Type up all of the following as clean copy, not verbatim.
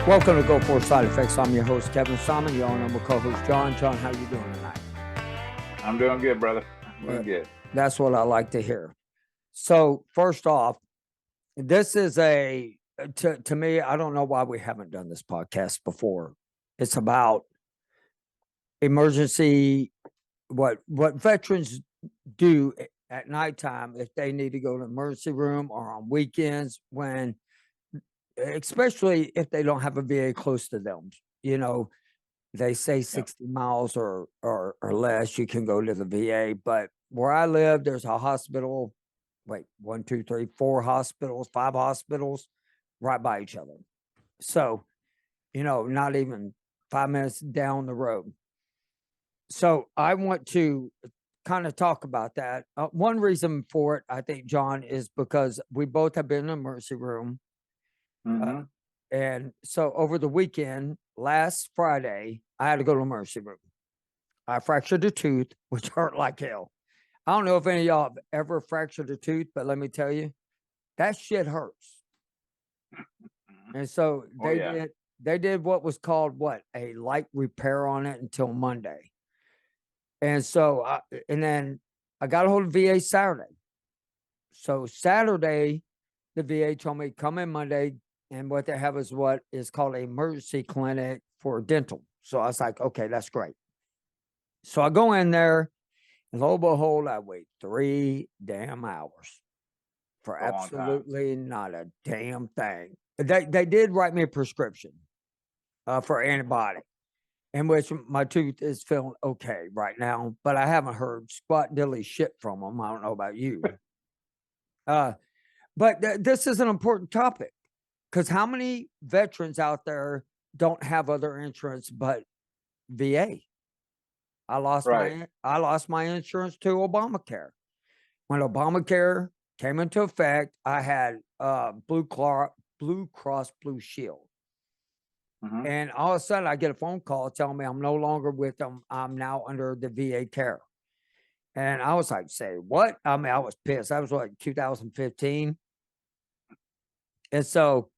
Welcome to Go For Side Effects. I'm your host, Kevin Simon. Your own number co-host, John. John, how you doing tonight? I'm doing good, brother. I'm doing good. That's what I like to hear. So first off, this is to me, I don't know why we haven't done this podcast before. It's about emergency, what veterans do at nighttime if they need to go to the emergency room or on weekends when, especially if they don't have a VA close to them. You know, they say 60 miles or less, you can go to the VA. But where I live, there's a hospital. Wait, 1, 2, 3, 4 hospitals, 5 hospitals right by each other. So, not even 5 minutes down the road. So I want to kind of talk about that. One reason for it, I think, John, is because we both have been in the emergency room. Mm-hmm. And so over the weekend, last Friday, I had to go to the emergency room. I fractured a tooth, which hurt like hell. I don't know if any of y'all have ever fractured a tooth, but let me tell you, that shit hurts. And so they did what was called a light repair on it until Monday. And so, then I got a hold of VA Saturday. So Saturday, the VA told me come in Monday, and what they have is what is called an emergency clinic for dental. So I was like, okay, that's great. So I go in there, and lo and behold, I wait 3 damn hours for absolutely not a damn thing. They did write me a prescription for antibiotic, in which my tooth is feeling okay right now, but I haven't heard squat dilly shit from them. I don't know about you. But this is an important topic, because how many veterans out there don't have other insurance but VA? I lost my insurance to Obamacare. When Obamacare came into effect, I had Blue Cross Blue Shield. Mm-hmm. And all of a sudden I get a phone call telling me I'm no longer with them. I'm now under the VA care. And I was like, say what? I mean, I was pissed. That was like 2015. And so,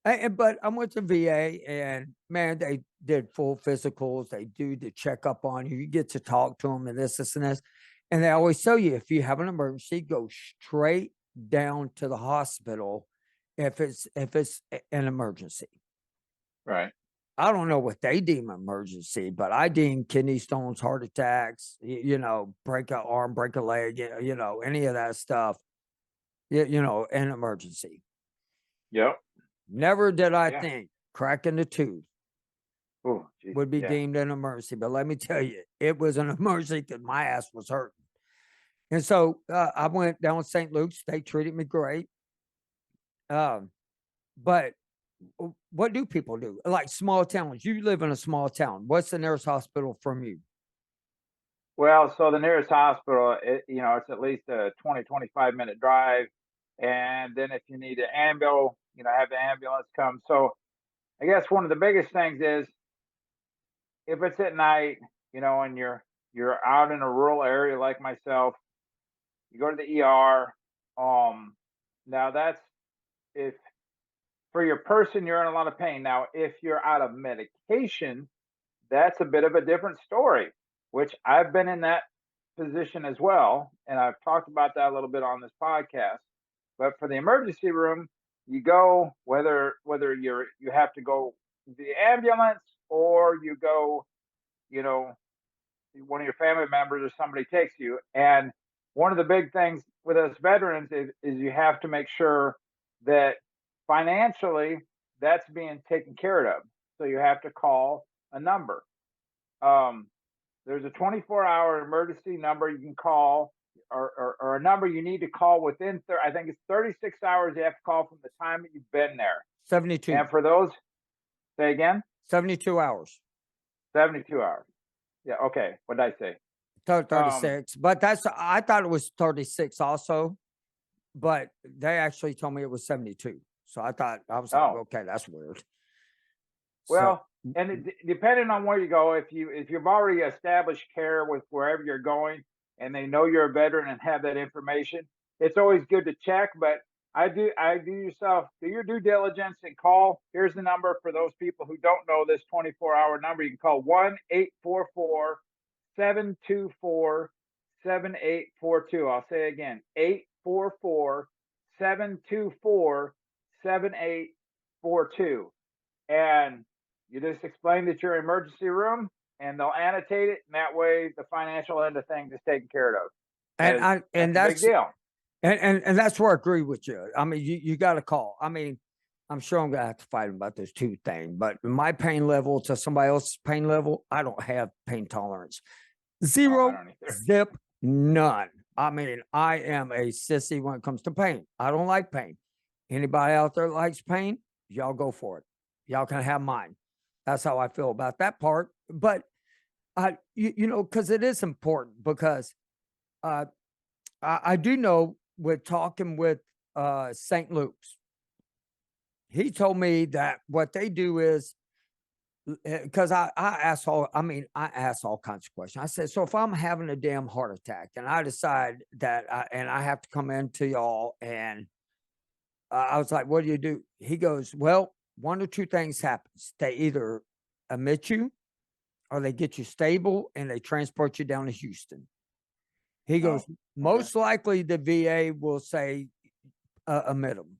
but I went to VA, and man, they did full physicals. They do the checkup on you. You get to talk to them and this and this. And they always tell you, if you have an emergency, go straight down to the hospital if it's an emergency. Right. I don't know what they deem emergency, but I deem kidney stones, heart attacks, break an arm, break a leg, any of that stuff, an emergency. Yep. Never did I think cracking the tooth would be Yeah. deemed an emergency. But let me tell you, it was an emergency because my ass was hurting. And so I went down to St. Luke's. They treated me great. But what do people do? Like small towns. You live in a small town. What's the nearest hospital from you? Well, so the nearest hospital, it's at least a 20, 25-minute drive. And then if you need an ambulance, have the ambulance come. So I guess one of the biggest things is if it's at night, and you're out in a rural area like myself, you go to the ER. Now that's if for your person, you're in a lot of pain. Now, if you're out of medication, that's a bit of a different story, which I've been in that position as well. And I've talked about that a little bit on this podcast. But for the emergency room, you go whether you have to go the ambulance or you go, one of your family members or somebody takes you. And one of the big things with us veterans is you have to make sure that financially that's being taken care of. So you have to call a number. There's a 24-hour emergency number you can call, or a number you need to call within, I think it's 36 hours you have to call from the time that you've been there. 72. And for those, say again? 72 hours. 72 hours. Yeah, okay. What did I say? 36. But I thought it was 36 also, but they actually told me it was 72. So I was like, okay, that's weird. Well, and depending on where you go, if you've already established care with wherever you're going and they know you're a veteran and have that information, it's always good to check. But do your due diligence and call. Here's the number for those people who don't know this 24-hour number. You can call 1-844-724-7842. I'll say again, 844-724-7842. And you just explain that you're in emergency room and they'll annotate it. And that way the financial end of things is taken care of. And Because I and that's a big that's deal. and that's where I agree with you. I mean, you got to call. I mean, I'm sure I'm gonna have to fight him about this tooth thing, but my pain level to somebody else's pain level, I don't have pain tolerance. Oh, I Zero, don't either. zip, none. I mean, I am a sissy when it comes to pain. I don't like pain. Anybody out there likes pain, y'all go for it. Y'all can have mine. That's how I feel about that part. But you know, because it is important because uh, I do know with talking with St. Luke's, he told me that what they do is because I asked all kinds of questions. I said, so if I'm having a damn heart attack and I decide that and I have to come into y'all and I was like, what do you do? He goes, well, one or two things happens. They either admit you or they get you stable and they transport you down to Houston. He Oh, goes, okay. most likely the VA will say admit them.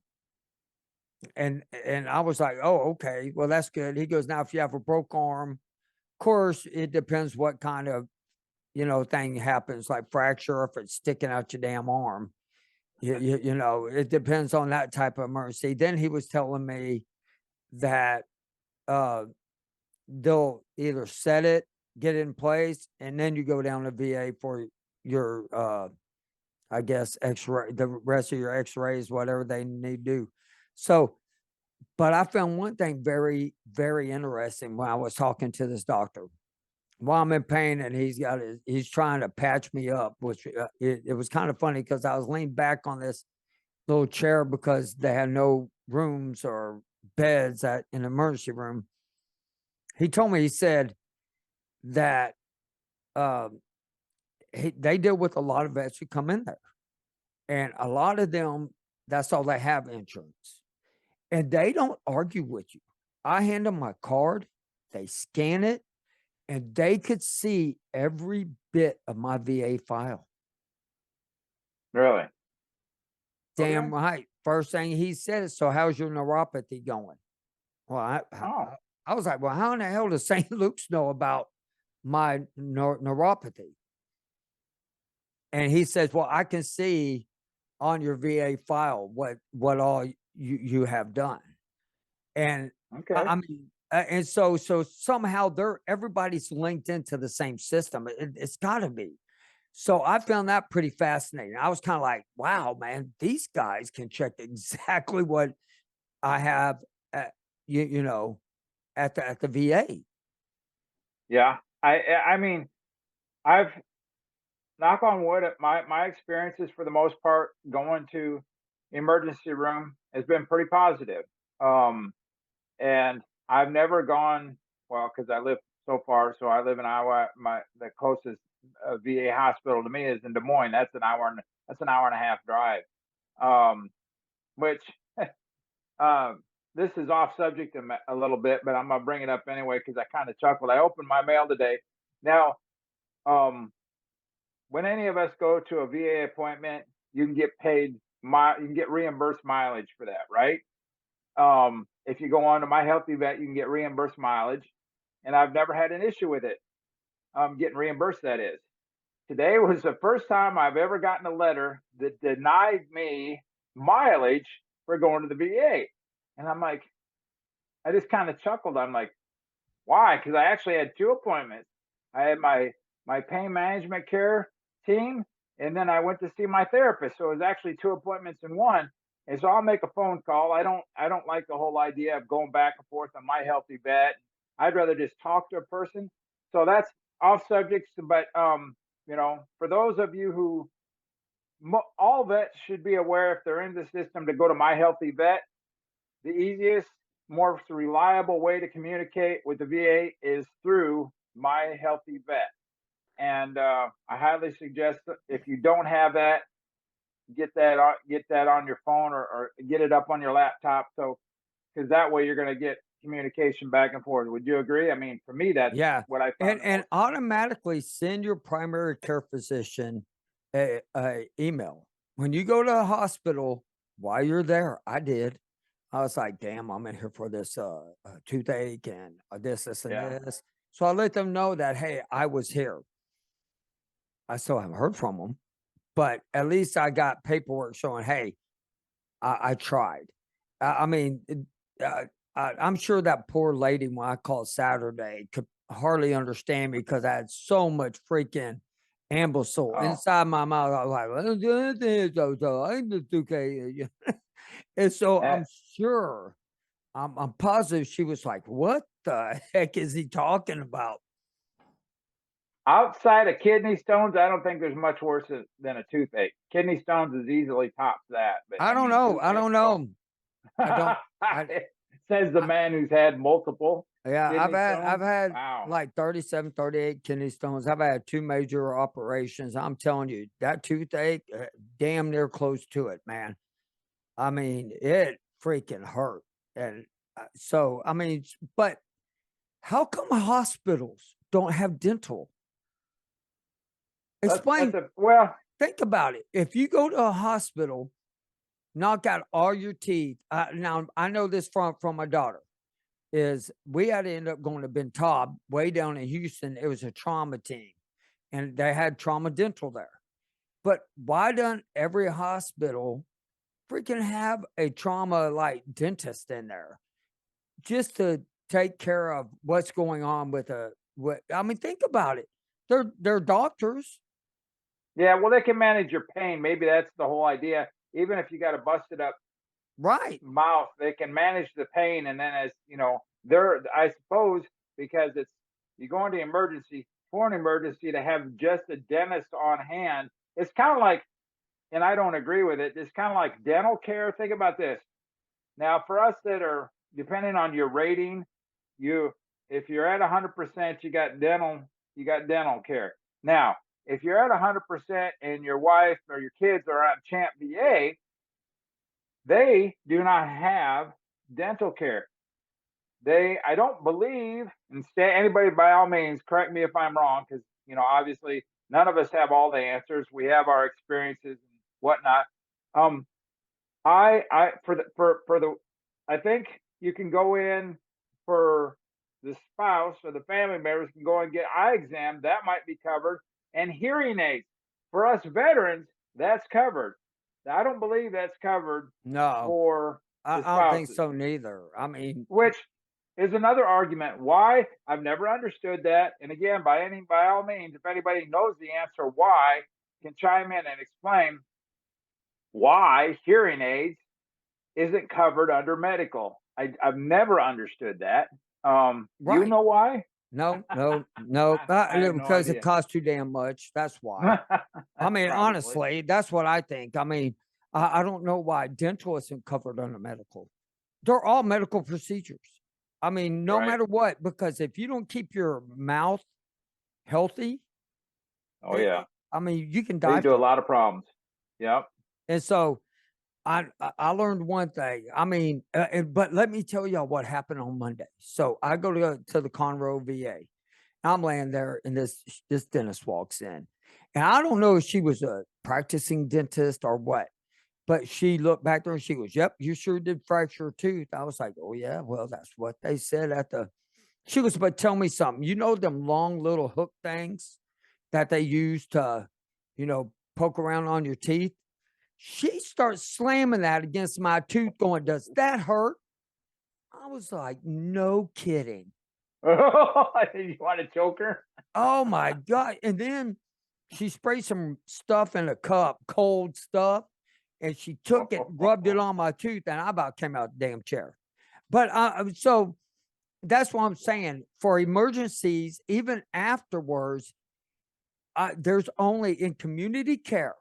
And I was like, oh, okay, well, that's good. He goes, now if you have a broke arm, of course, it depends what kind of thing happens, like fracture, if it's sticking out your damn arm. You know, it depends on that type of emergency. Then he was telling me that uh they'll either set it, get it in place, and then you go down to VA for your I guess X-ray, the rest of your X-rays, whatever they need to do. So, but I found one thing very, very interesting when I was talking to this doctor. While I'm in pain and he's trying to patch me up, which it was kind of funny because I was leaned back on this little chair because they had no rooms or beds at an emergency room. He told me, he said that um, they deal with a lot of vets who come in there, and a lot of them, that's all they have, insurance, and they don't argue with you. I hand them my card, they scan it, and they could see every bit of my VA file. Really? Damn Okay. right. First thing he said is, so how's your neuropathy going? Well, Oh, I was like, well, how in the hell does St. Luke's know about my neuropathy? And he says, well, I can see on your VA file what all you have done. And okay. I mean, and so somehow everybody's linked into the same system. It's got to be. So I found that pretty fascinating. I was kind of like, wow, man, these guys can check exactly what I have at, you know, at the VA. Yeah. I mean, I've knock on wood, my experiences for the most part going to emergency room has been pretty positive. Um, and I've never gone well because I live so far. So I live in Iowa. The closest VA hospital to me is in Des Moines. That's an hour and a half drive. Um, which this is off subject a little bit, but I'm gonna bring it up anyway because I kind of chuckled. I opened my mail today. Now, um, when any of us go to a VA appointment, you can get you can get reimbursed mileage for that, right? If you go on to My Healthy Vet, you can get reimbursed mileage, and I've never had an issue with it. Getting reimbursed, that is. Today was the first time I've ever gotten a letter that denied me mileage for going to the VA, and I'm like, I just kind of chuckled. I'm like, why? Because I actually had two appointments. I had my pain management care team, and then I went to see my therapist. So it was actually two appointments in one. And so I'll make a phone call. I don't like the whole idea of going back and forth on My Healthy Vet. I'd rather just talk to a person. So that's off subjects, but for those of you who all vets should be aware if they're in the system to go to My Healthy Vet. The easiest, more reliable way to communicate with the VA is through My Healthy Vet. And I highly suggest that if you don't have that, get that on your phone, or get it up on your laptop. So, because that way you're going to get communication back and forth. Would you agree? I mean, for me, that's Yeah, what I found the and most. automatically send your primary care physician a email. When you go to a hospital while you're there, I did. I was like, "Damn, I'm in here for this, toothache and, this, and Yeah. this." So I let them know that, "Hey, I was here." I still haven't heard from them, but at least I got paperwork showing, "Hey, I tried." I mean, uh, I'm sure that poor lady when I called Saturday could hardly understand me because I had so much freaking ambosol Oh, inside my mouth. I was like, "I don't do anything, so I ain't just okay." And so I'm that, sure, I'm positive she was like, "What the heck is he talking about?" outside of kidney stones, I don't think there's much worse than a toothache. Kidney stones is easily tops that, but I I don't mean know. I toothache. don't Oh, know. I don't. I says the I man who's had multiple Yeah, kidney I've stones. had Wow. like 37, 38 kidney stones. I've had 2 major operations. I'm telling you, that toothache, damn near close to it, man. I mean, it freaking hurt. And so, I mean, but how come hospitals don't have dental? That's Explain, a well. think about it. If you go to a hospital, knock out all your teeth. Now, I know this from my daughter. Is we had to end up going to Ben Taub way down in Houston. It was a trauma team and they had trauma dental there. But why doesn't every hospital freaking have a trauma like dentist in there just to take care of what's going on with what I mean, think about it. They're doctors, Yeah, well, they can manage your pain. Maybe that's the whole idea. Even if you got a busted up right? mouth, they can manage the pain. And then, as you know, they're, I suppose, because it's, you go into emergency, for an emergency, to have just a dentist on hand. It's kind of like, and I don't agree with it, it's kind of like dental care. Think about this. Now, for us that are, depending on your rating, you, if you're at 100%, you got dental care. Now, if you're at 100% and your wife or your kids are on Champ VA, they do not have dental care. I don't believe, and say anybody by all means, correct me if I'm wrong, because obviously none of us have all the answers. We have our experiences and whatnot. Um, I for the I think you can go in for the spouse or the family members can go and get eye exam. That might be covered. And hearing aids. For us veterans, that's covered. Now, I don't believe that's covered No, for the I don't think spouses, so neither. I mean, which is another argument why I've never understood that. And again, by all means, if anybody knows the answer why, can chime in and explain why hearing aids isn't covered under medical. I've never understood that. Do you right. know why? No, no, no. I have no Because it idea. costs too damn much. That's why. I mean, Probably. honestly, that's what I think. I mean, I don't know why dental isn't covered under medical. They're all medical procedures. I mean, no Right. matter what, because if you don't keep your mouth healthy, Oh yeah. I mean, you can die Lead to a from lot of problems. Yep. it. And so I learned one thing. I mean, but let me tell y'all what happened on Monday. So I go to the Conroe VA. I'm laying there, and this dentist walks in, and I don't know if she was a practicing dentist or what. But she looked back there and she goes, "Yep, you sure did fracture a tooth." I was like, "Oh yeah, well that's what they said at the." She goes, "But tell me something. You know them long little hook things that they use to, poke around on your teeth?" She starts slamming that against my tooth, going, "Does that hurt?" I was like, "No kidding." You want to choke her? Oh my god! And then she sprayed some stuff in a cup, cold stuff, and she took it, rubbed it on my tooth, and I about came out the damn chair. But so that's what I'm saying. For emergencies, even afterwards, there's only in community care,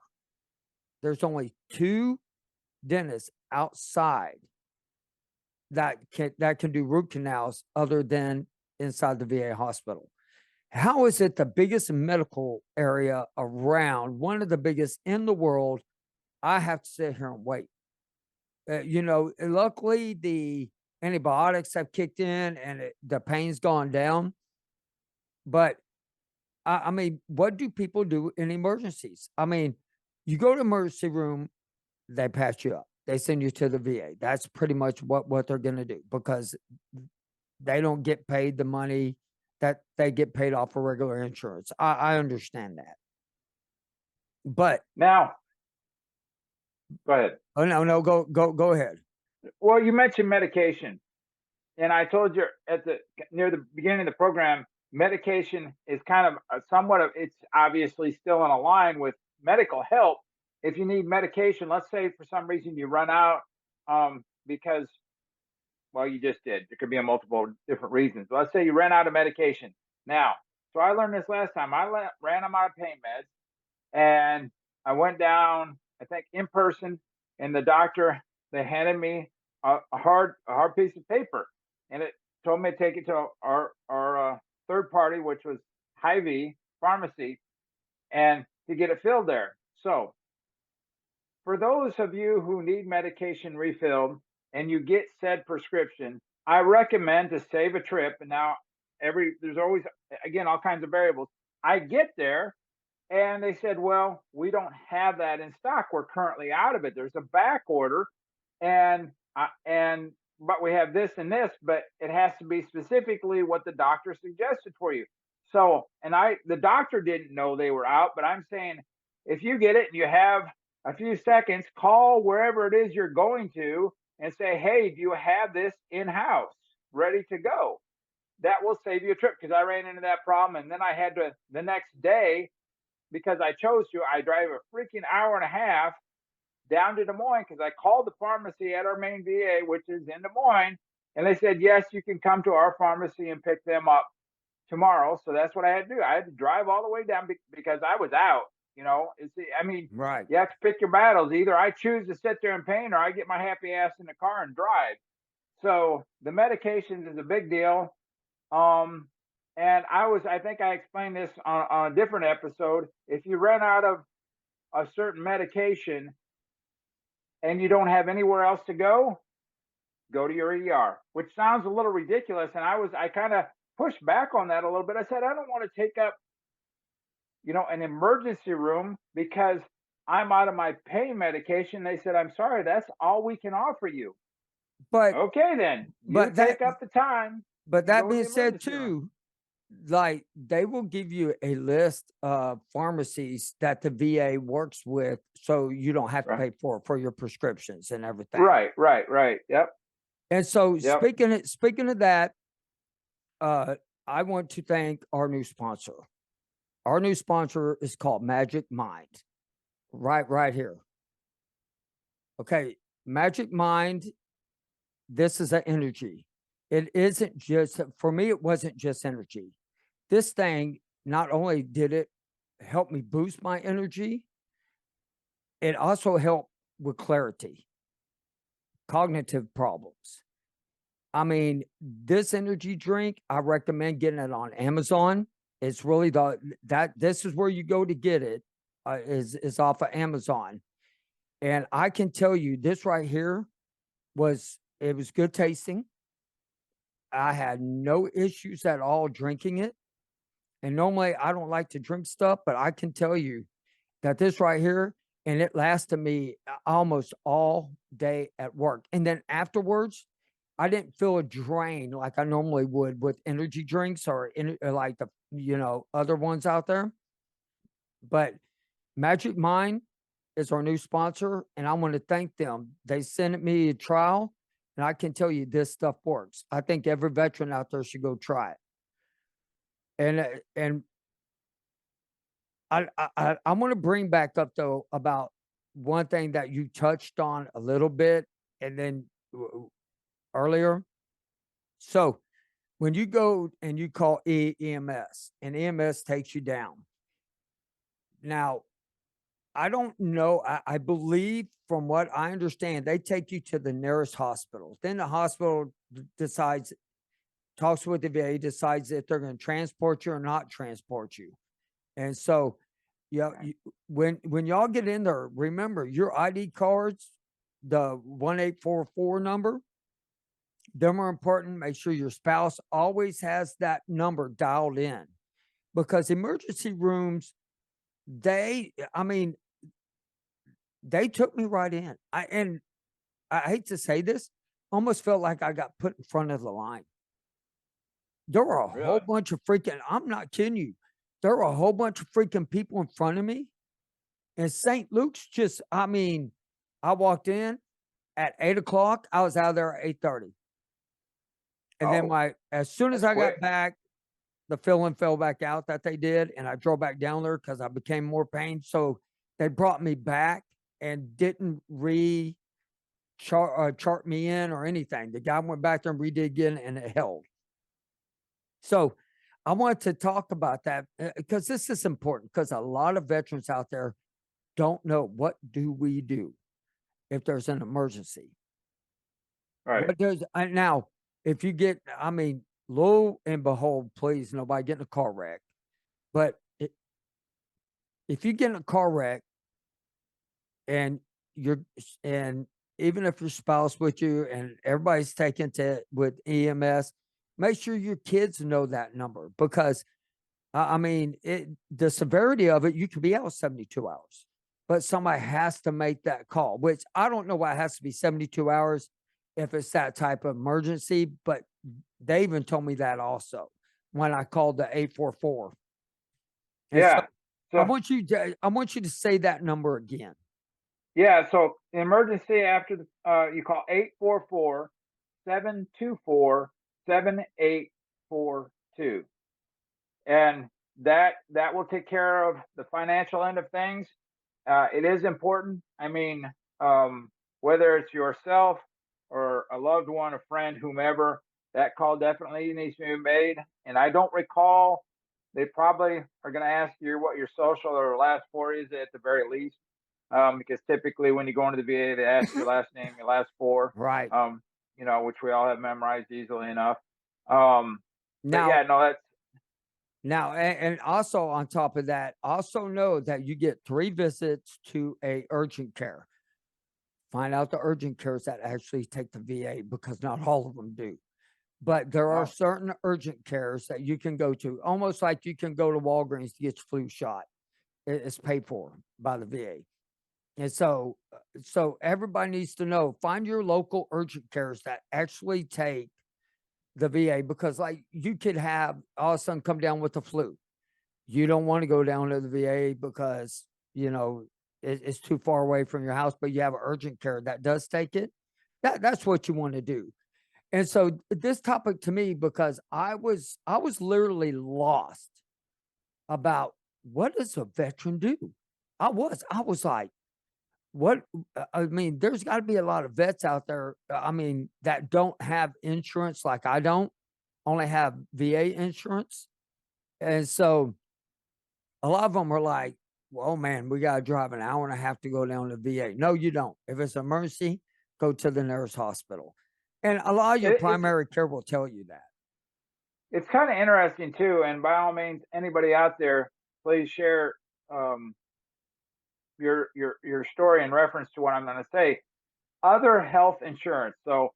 there's only 2 dentists outside that can do root canals other than inside the VA hospital. How is it the biggest medical area around, one of the biggest in the world, I have to sit here and wait. Luckily the antibiotics have kicked in and the pain's gone down. But I mean, what do people do in emergencies? I mean, you go to emergency room, they patch you up. They send you to the VA. That's pretty much what they're going to do because they don't get paid the money that they get paid off of regular insurance. I understand that. But Now, go ahead. oh no, go ahead. Well, you mentioned medication, and I told you at the near the beginning of the program, medication is kind of somewhat of it's obviously still in a line with medical help. If you need medication, let's say for some reason you run out, because well, you just did. There could be a multiple different reasons. But let's say you ran out of medication. Now, so I learned this last time. Ran them out of pain meds, and I went down, I think, in person, and the doctor they handed me a hard piece of paper, and it told me to take it to our third party, which was Hy-Vee Pharmacy, and to get it filled there. So for those of you who need medication refilled and you get said prescription, I recommend to save a trip. And now there's always again all kinds of variables. I get there and they said, "Well, we don't have that in stock. We're currently out of it. There's a back order, and but we have this and this, but it has to be specifically what the doctor suggested for you." So, and the doctor didn't know they were out, but I'm saying if you get it and you have a few seconds, call wherever it is you're going to and say, "Hey, do you have this in house ready to go?" That will save you a trip because I ran into that problem, and then I had to the next day because I chose to. I drive a freaking hour and a half down to Des Moines because I called the pharmacy at our main VA, which is in Des Moines, and they said, "Yes, you can come to our pharmacy and pick them up tomorrow." So that's what I had to do. I had to drive all the way down because I was out. I mean, Right. you have to pick your battles. Either I choose to sit there in pain or I get my happy ass in the car and drive. So the medications is a big deal. Um, and I think I explained this on a different episode. If you run out of a certain medication and you don't have anywhere else to go to your ER, which sounds a little ridiculous. And I kind of pushed back on that a little bit. I said, I don't want to take up, an emergency room because I'm out of my pain medication. They said, I'm sorry, that's all we can offer you. But Okay, then you but that take up the time but and that go to being the said emergency room. too, like they will give you a list of pharmacies that the VA works with so you don't have to Right, pay for your prescriptions and everything. right. Yep, And so yep. speaking of that, I want to thank our new sponsor. Our new sponsor is called Magic Mind. Right here. Okay, Magic Mind, this is an energy. It isn't just for me, it wasn't just energy. This thing not only did it help me boost my energy, it also helped with clarity, cognitive problems. I mean, this energy drink, I recommend getting it on Amazon. It's really this is where you go to get it, is off of Amazon. And I can tell you this right here it was good tasting. I had no issues at all drinking it. And normally I don't like to drink stuff, but I can tell you that this right here, and it lasted me almost all day at work. And then afterwards, I didn't feel a drain like I normally would with energy drinks or like the other ones out there. But Magic Mind is our new sponsor, and I want to thank them. They sent me a trial, and I can tell you this stuff works. I think every veteran out there should go try it. And I want to bring back up though about one thing that you touched on a little bit, and then earlier. So when you go and you call EMS, and EMS takes you down. Now, I don't know. I believe, from what I understand, they take you to the nearest hospital. Then the hospital decides, talks with the VA, decides if they're going to transport you or not transport you. And so Yeah, when y'all get in there, remember your ID cards, the 1844 number, them are important. Make sure your spouse always has that number dialed in because emergency rooms, I mean, they took me right in. And I hate to say this, almost felt like I got put in front of the line. There were a whole Really? bunch of freaking, I'm not kidding you. There were a whole bunch of freaking people in front of me. And St. Luke's just, I mean, I walked in at 8 o'clock. I was out of there at 8:30. And then Oh, as soon as that's I got quick. back, the filling fell back out that they did. And I drove back down there because I became more pain. So they brought me back and didn't chart me in or anything. The guy went back there and redid again and it held. So I wanted to talk about that because this is important because a lot of veterans out there don't know what do we do if there's an emergency. Right. What does now if you get? I mean, lo and behold, please nobody get in a car wreck. But if you get in a car wreck and you're and even if your spouse with you and everybody's taken to with EMS, make sure your kids know that number because I mean, the severity of it, you could be out 72 hours, but somebody has to make that call, which I don't know why it has to be 72 hours if it's that type of emergency, but they even told me that also when I called the 844. And so Yeah. So I want you to say that number again. yeah. So emergency after the you call 844-724-7842, and that will take care of the financial end of things. It is important. I mean, whether it's yourself or a loved one, a friend, whomever, that call definitely needs to be made. And I don't recall, they probably are going to ask you what your social or last four is at the very least, because typically when you go into the VA, they ask your last name, your last four, Right. which we all have memorized easily enough. Um, but Now, yeah, no, that's and also on top of that, also know that you get 3 visits to a urgent care. Find out the urgent cares that actually take the VA because not all of them do. But there are oh, certain urgent cares that you can go to, almost like you can go to Walgreens to get your flu shot. It's paid for by the VA. And so everybody needs to know, find your local urgent cares that actually take the VA because like you could have all of a sudden come down with the flu. You don't want to go down to the VA because, it's too far away from your house, but you have an urgent care that does take it. That's what you want to do. And so this topic to me, because I was literally lost about what does a veteran do? I was like, what I mean, there's got to be a lot of vets out there. I mean, that don't have insurance like I don't, only have VA insurance. And so a lot of them are like, well, man, we got to drive an hour and a half to go down to VA. No, you don't. If it's an emergency, go to the nearest hospital. And a lot of your it's primary care will tell you that. it's kind of interesting too. And by all means, anybody out there, please share um, your story in reference to what I'm going to say. Other health insurance. So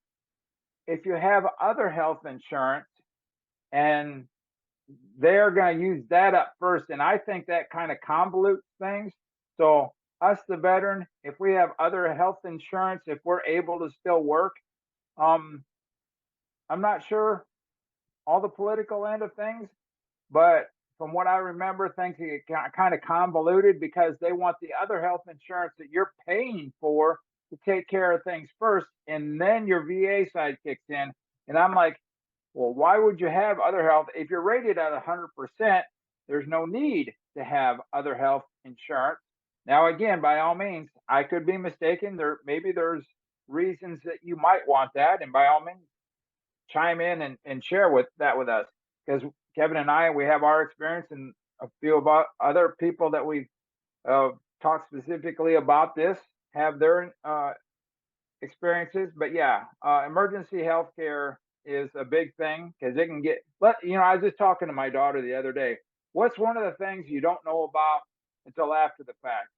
if you have other health insurance and they're going to use that up first, and I think that kind of convolutes things. So us, the veteran, if we have other health insurance, if we're able to still work, um, I'm not sure all the political end of things, but from what I remember, things get kind of convoluted because they want the other health insurance that you're paying for to take care of things first, and then your VA side kicks in. And I'm like, well, why would you have other health if you're rated at 100%? There's no need to have other health insurance. Now, again, by all means, I could be mistaken. Maybe there's reasons that you might want that, and by all means, chime in and share with us because Kevin and I, we have our experience and a few about other people that we've talked specifically about this have their experiences. But yeah, emergency healthcare is a big thing because it can get. I was just talking to my daughter the other day. What's one of the things you don't know about until after the fact.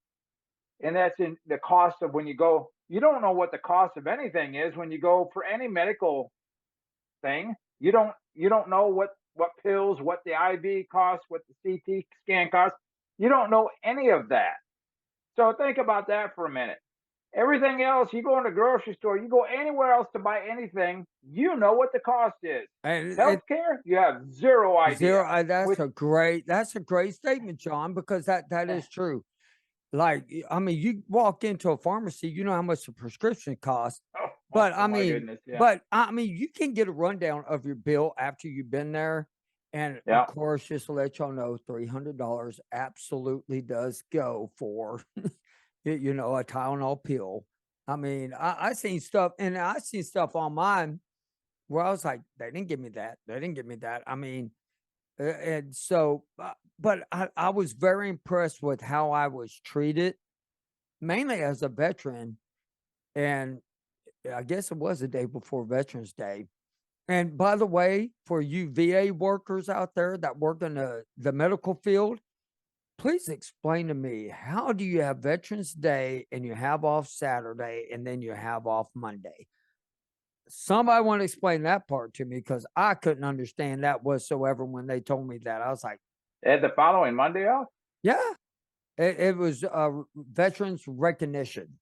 And that's in the cost of when you go, you don't know what the cost of anything is when you go for any medical thing. You don't know what pills, what the IV costs, what the CT scan costs. You don't know any of that. So think about that for a minute. Everything else, you go in the grocery store, you go anywhere else to buy anything, you know what the cost is. And Healthcare, you have zero idea. zero. That's Which a great statement, John, because that is true. Like, I mean, you walk into a pharmacy, you know how much a prescription costs. But oh I my mean, goodness, yeah, you can get a rundown of your bill after you've been there. And of yeah. course, just to let y'all know, $300 absolutely does go for, a Tylenol pill. I mean, I seen stuff, and I seen stuff on mine where I was like, they didn't give me that. They didn't give me that. I mean, and so, but I was very impressed with how I was treated, mainly as a veteran. And I guess it was the day before Veterans Day. And by the way, for you VA workers out there that work in the medical field, please explain to me, how do you have Veterans Day and you have off Saturday and then you have off Monday? Somebody want to explain that part to me, because I couldn't understand that whatsoever when they told me that. I was like, They had the following Monday off. yeah, it was veterans recognition,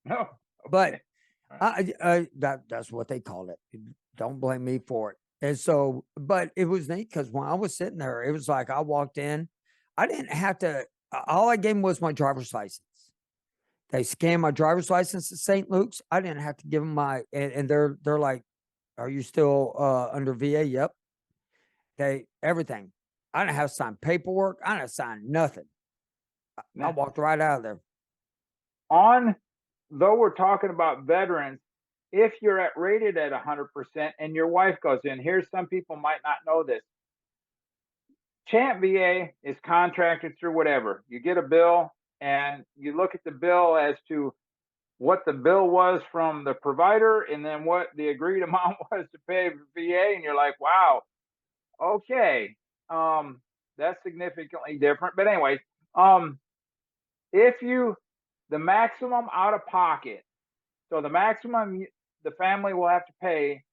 No, but okay. All right. that's what they called it. Don't blame me for it. And so, but it was neat because when I was sitting there, it was like I walked in, I didn't have to. All I gave them was my driver's license. They scanned my driver's license at St. Luke's. I didn't have to give them and they're like, "Are you still under VA?" Yep. Everything. I didn't have to sign paperwork. I didn't sign nothing. I Now, walked right out of there. on though we're talking about veterans, if you're rated at 100% and your wife goes in, here's some people might not know this. Champ VA is contracted through whatever. You get a bill and you look at the bill as to what the bill was from the provider and then what the agreed amount was to pay for VA, and you're like, wow, okay, that's significantly different. But anyways, um, if you the maximum out of pocket, so the maximum the family will have to pay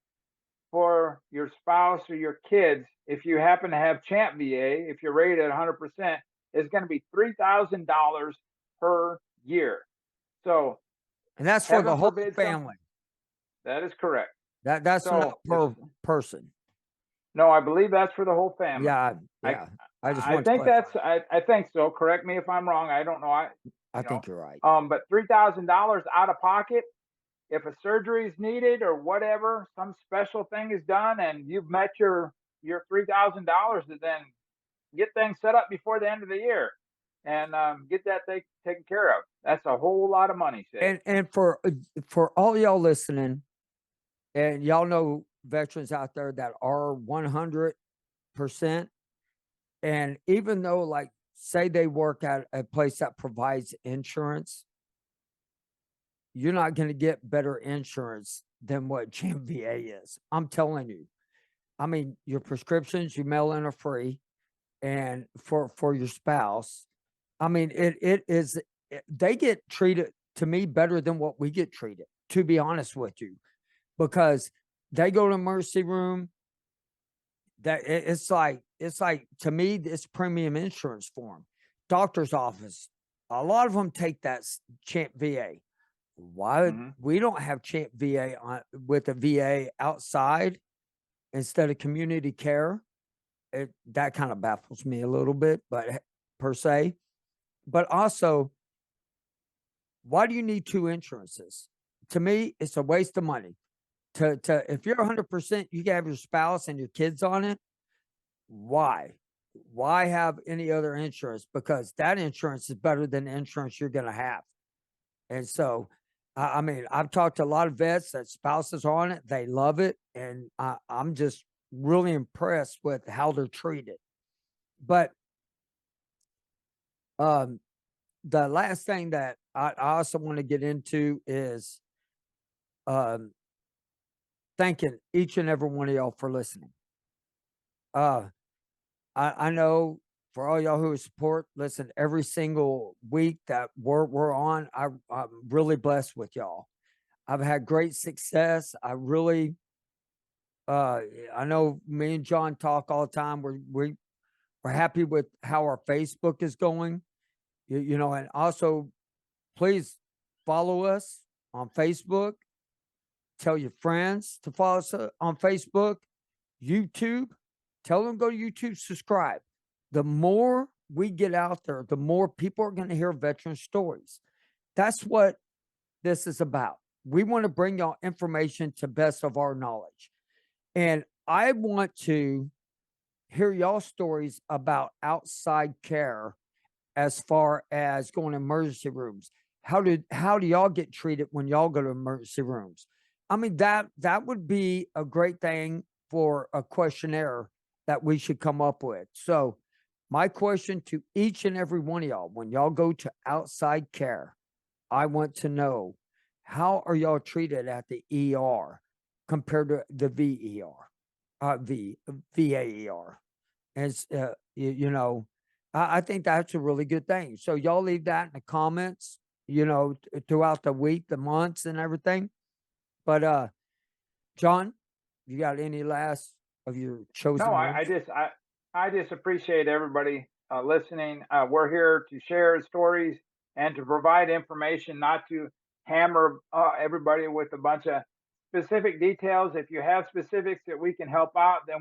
for your spouse or your kids, if you happen to have Champ VA, if you're rated at 100%, is going to be $3,000 per year. So, And that's for the heaven whole forbid, family. that is correct. That's not So, if per person. no, I believe that's for the whole family. Yeah, I yeah. I just I want to think clarify that's that. I think so. Correct me if I'm wrong. I don't know. I think you're right. But $3,000 out of pocket, if a surgery is needed or whatever, some special thing is done, and you've met your $3,000, to then get things set up before the end of the year, and get that thing taken care of. That's a whole lot of money saved. And for all y'all listening, and y'all know veterans out there that are 100%, and even though, like, say they work at a place that provides insurance, you're not going to get better insurance than what GMVA is. I'm telling you. I mean, your prescriptions you mail in are free, and for your spouse, I mean, they get treated, to me, better than what we get treated, to be honest with you, because they go to emergency room. It's like, to me, it's premium insurance for them. Doctor's office, a lot of them take that Champ VA. Why Hmm. we don't have Champ VA with a VA outside instead of community care? That kind of baffles me a little bit, but per se. But also, why do you need two insurances? To me, it's a waste of money. To If you're 100%, you can have your spouse and your kids on it. Why? Why have any other insurance? Because that insurance is better than the insurance you're going to have. And so, I mean, I've talked to a lot of vets that spouses are on it. They love it. And I'm just really impressed with how they're treated. But um, the last thing that I also want to get into is um, thanking each and every one of y'all for listening. Uh, I know for all y'all who support, listen, every single week that we're on, I'm really blessed with y'all. I've had great success. Uh, I know me and John talk all the time. We're happy with how our Facebook is going. You know, and also please follow us on Facebook. Tell your friends to follow us on Facebook, YouTube. Tell them go to YouTube, subscribe. The more we get out there, the more people are going to hear veteran stories. That's what this is about. We want to bring y'all information to best of our knowledge. And I want to hear y'all stories about outside care as far as going to emergency rooms. How do y'all get treated when y'all go to emergency rooms? I mean, that would be a great thing for a questionnaire that we should come up with. So my question to each and every one of y'all, when y'all go to outside care, I want to know, how are y'all treated at the ER compared to the VAER? As you know, I think that's a really good thing. So y'all leave that in the comments, you know, throughout the week, the months, and everything. But John, you got any last of your chosen No, words? I just appreciate everybody listening. We're here to share stories and to provide information, not to hammer everybody with a bunch of specific details. If you have specifics that we can help out, then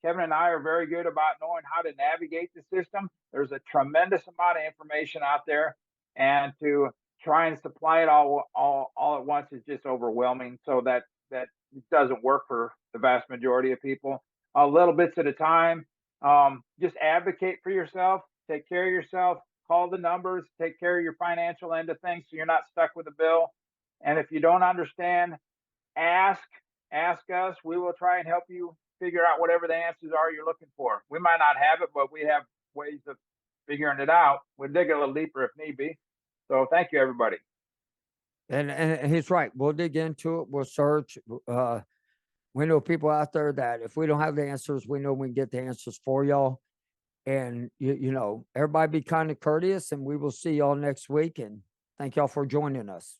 Kevin and I are very good about knowing how to navigate the system. There's a tremendous amount of information out there, and to try and supply it all at once is just overwhelming. So that doesn't work for the vast majority of people. Little bits at a time. Just advocate for yourself, take care of yourself, call the numbers, take care of your financial end of things so you're not stuck with a bill. And if you don't understand, ask, ask us. We will try and help you figure out whatever the answers are you're looking for. We might not have it, but we have ways of figuring it out. We'll dig a little deeper if need be. So thank you, everybody. And he's right. We'll dig into it. We'll search. We know people out there that if we don't have the answers, we know we can get the answers for y'all. And you know, everybody be kind of courteous, and we will see y'all next week. And thank y'all for joining us.